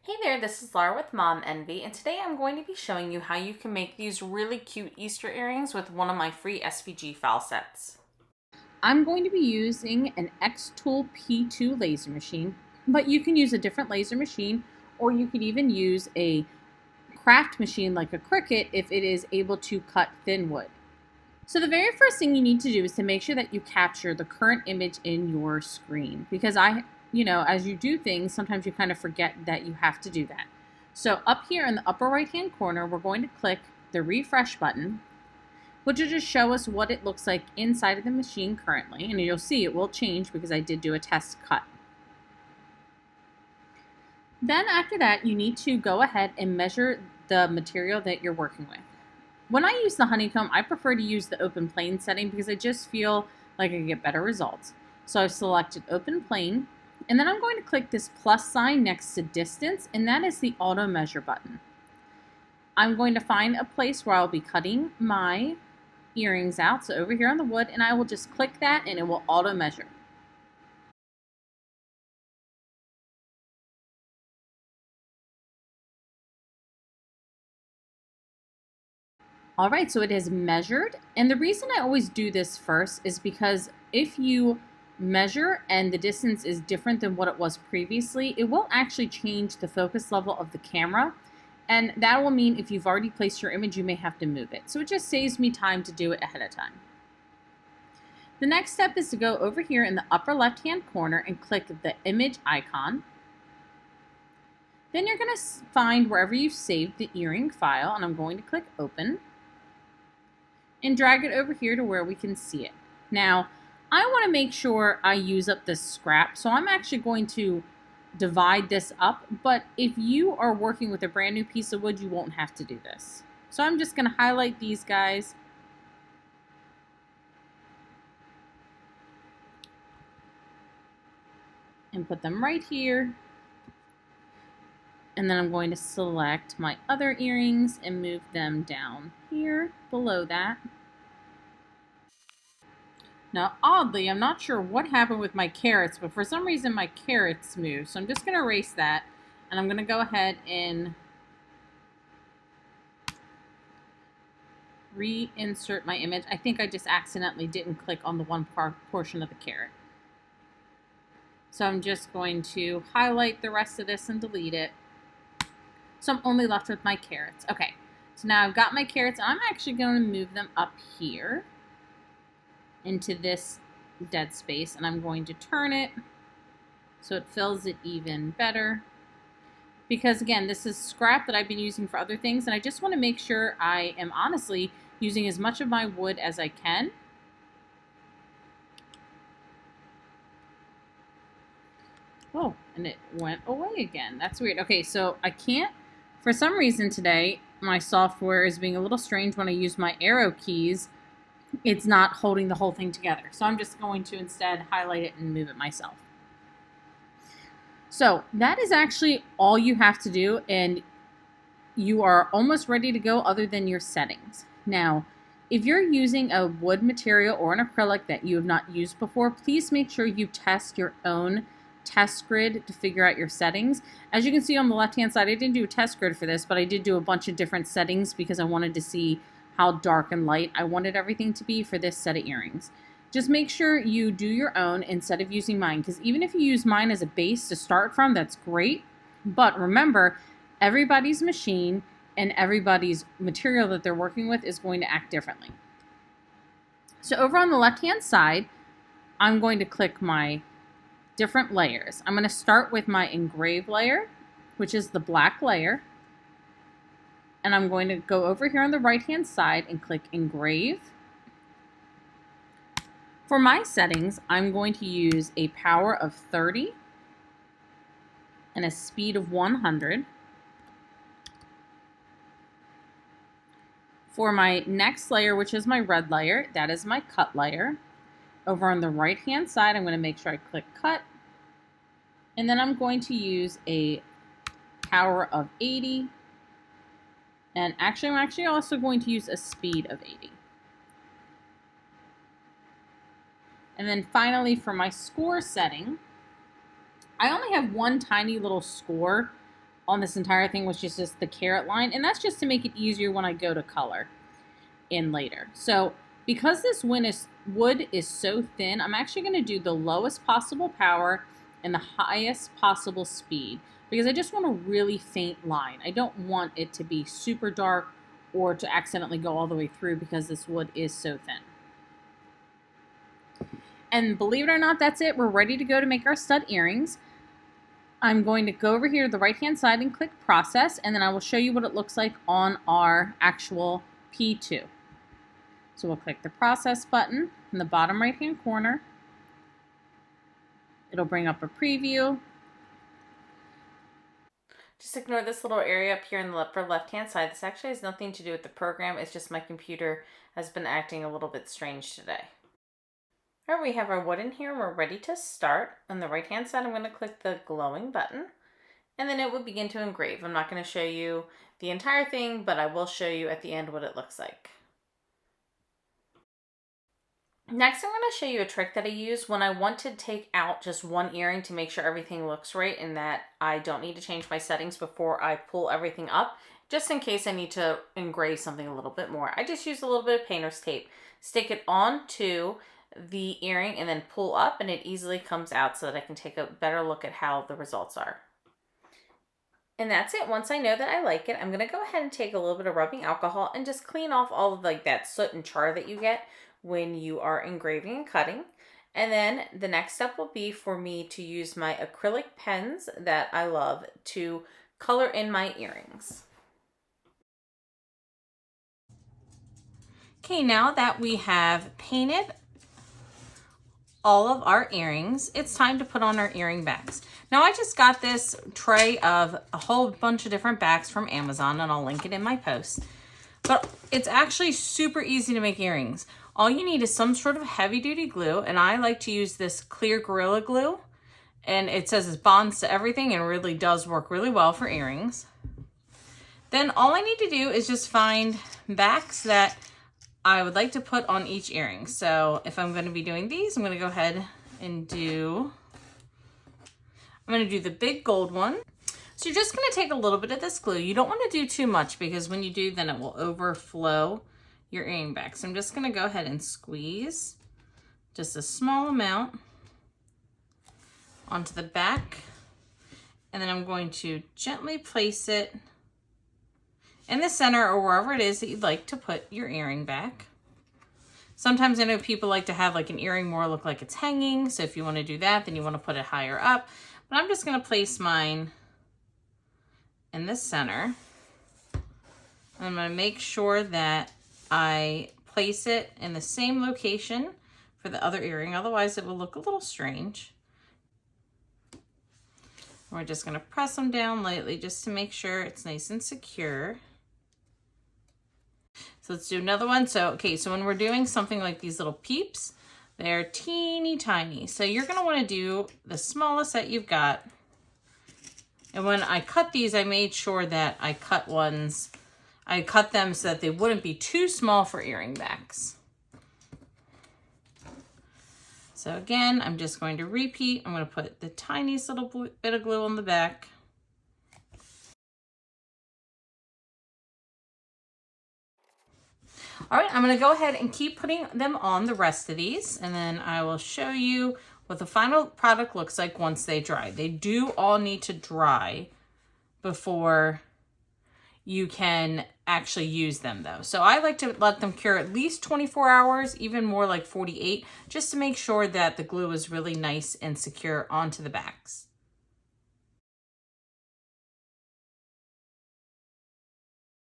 Hey there, this is Laura with Mom Envy, and today I'm going to be showing you how you can make these really cute Easter earrings with one of my free SVG file sets. I'm going to be using an xTool P2 laser machine, but you can use a different laser machine, or you could even use a craft machine like a Cricut if it is able to cut thin wood. So the very first thing you need to do is to make sure that you capture the current image in your screen, because as you do things, sometimes you kind of forget that you have to do that. So up here in the upper right hand corner, we're going to click the refresh button, which will just show us what it looks like inside of the machine currently. And you'll see it will change because I did do a test cut. Then after that, you need to go ahead and measure the material that you're working with. When I use the honeycomb, I prefer to use the open plane setting because I just feel like I get better results. So I've selected open plane, and then I'm going to click this plus sign next to distance, and that is the auto measure button. I'm going to find a place where I'll be cutting my earrings out, so over here on the wood, and I will just click that and it will auto measure. All right, so it is measured. And the reason I always do this first is because if you measure and the distance is different than what it was previously, it will actually change the focus level of the camera. And that will mean if you've already placed your image, you may have to move it. So it just saves me time to do it ahead of time. The next step is to go over here in the upper left-hand corner and click the image icon. Then you're going to find wherever you've saved the earring file, and I'm going to click open and drag it over here to where we can see it. Now, I want to make sure I use up this scrap, so I'm actually going to divide this up, but if you are working with a brand new piece of wood, you won't have to do this. So I'm just going to highlight these guys. And put them right here. And then I'm going to select my other earrings and move them down here below that. Now, oddly, I'm not sure what happened with my carrots, but for some reason my carrots moved. So I'm just going to erase that, and I'm going to go ahead and reinsert my image. I think I just accidentally didn't click on the one portion of the carrot. So I'm just going to highlight the rest of this and delete it. So I'm only left with my carrots. Okay, so now I've got my carrots, and I'm actually going to move them up here into this dead space, and I'm going to turn it so it fills it even better. Because again, this is scrap that I've been using for other things, and I just want to make sure I am honestly using as much of my wood as I can. Oh, and it went away again. That's weird. Okay, so I can't, for some reason today, my software is being a little strange when I use my arrow keys. It's not holding the whole thing together. So I'm just going to instead highlight it and move it myself. So that is actually all you have to do, and you are almost ready to go other than your settings. Now, if you're using a wood material or an acrylic that you have not used before, please make sure you test your own test grid to figure out your settings. As you can see on the left-hand side, I didn't do a test grid for this, but I did do a bunch of different settings because I wanted to see how dark and light I wanted everything to be for this set of earrings. Just make sure you do your own instead of using mine, because even if you use mine as a base to start from, that's great. But remember, everybody's machine and everybody's material that they're working with is going to act differently. So over on the left-hand side, I'm going to click my different layers. I'm going to start with my engrave layer, which is the black layer. And I'm going to go over here on the right-hand side and click engrave. For my settings, I'm going to use a power of 30 and a speed of 100. For my next layer, which is my red layer, that is my cut layer. Over on the right-hand side, I'm going to make sure I click cut. And then I'm going to use a power of 80. And actually, I'm also going to use a speed of 80. And then finally, for my score setting, I only have one tiny little score on this entire thing was just the carrot line, and that's just to make it easier when I go to color in later. So because this wood is so thin, I'm actually going to do the lowest possible power and the highest possible speed because I just want a really faint line. I don't want it to be super dark or to accidentally go all the way through because this wood is so thin. And believe it or not, that's it. We're ready to go to make our stud earrings. I'm going to go over here to the right-hand side and click Process, and then I will show you what it looks like on our actual P2. So we'll click the Process button in the bottom right-hand corner. It'll bring up a preview. Just ignore this little area up here in the upper left-hand side. This actually has nothing to do with the program. It's just my computer has been acting a little bit strange today. All right, we have our wood in here. We're ready to start. On the right-hand side, I'm going to click the glowing button, and then it will begin to engrave. I'm not going to show you the entire thing, but I will show you at the end what it looks like. Next, I'm going to show you a trick that I use when I want to take out just one earring to make sure everything looks right and that I don't need to change my settings before I pull everything up, just in case I need to engrave something a little bit more. I just use a little bit of painter's tape, stick it onto the earring, and then pull up, and it easily comes out so that I can take a better look at how the results are. And that's it. Once I know that I like it, I'm going to go ahead and take a little bit of rubbing alcohol and just clean off all of that soot and char that you get when you are engraving and cutting. And then the next step will be for me to use my acrylic pens that I love to color in my earrings. Okay, now that we have painted all of our earrings, it's time to put on our earring backs. Now I just got this tray of a whole bunch of different backs from Amazon, and I'll link it in my post. But it's actually super easy to make earrings. All you need is some sort of heavy duty glue, and I like to use this clear Gorilla Glue, and it says it bonds to everything and really does work really well for earrings. Then all I need to do is just find backs that I would like to put on each earring. So if I'm going to be doing these, I'm going to go ahead and I'm going to do the big gold one. So you're just going to take a little bit of this glue. You don't want to do too much because when you do, then it will overflow your earring back. So I'm just going to go ahead and squeeze just a small amount onto the back. And then I'm going to gently place it in the center or wherever it is that you'd like to put your earring back. Sometimes I know people like to have like an earring more look like it's hanging. So if you want to do that, then you want to put it higher up. But I'm just going to place mine in the center. I'm going to make sure that I place it in the same location for the other earring. Otherwise it will look a little strange. We're just going to press them down lightly just to make sure it's nice and secure. So let's do another one. So when we're doing something like these little peeps, they're teeny tiny. So you're going to want to do the smallest that you've got. And when I cut these, I made sure that I cut them so that they wouldn't be too small for earring backs. So again, I'm just going to repeat. I'm going to put the tiniest little bit of glue on the back. All right, I'm going to go ahead and keep putting them on the rest of these, and then I will show you what the final product looks like once they dry. They do all need to dry before you can actually use them though. So I like to let them cure at least 24 hours, even more like 48, just to make sure that the glue is really nice and secure onto the backs.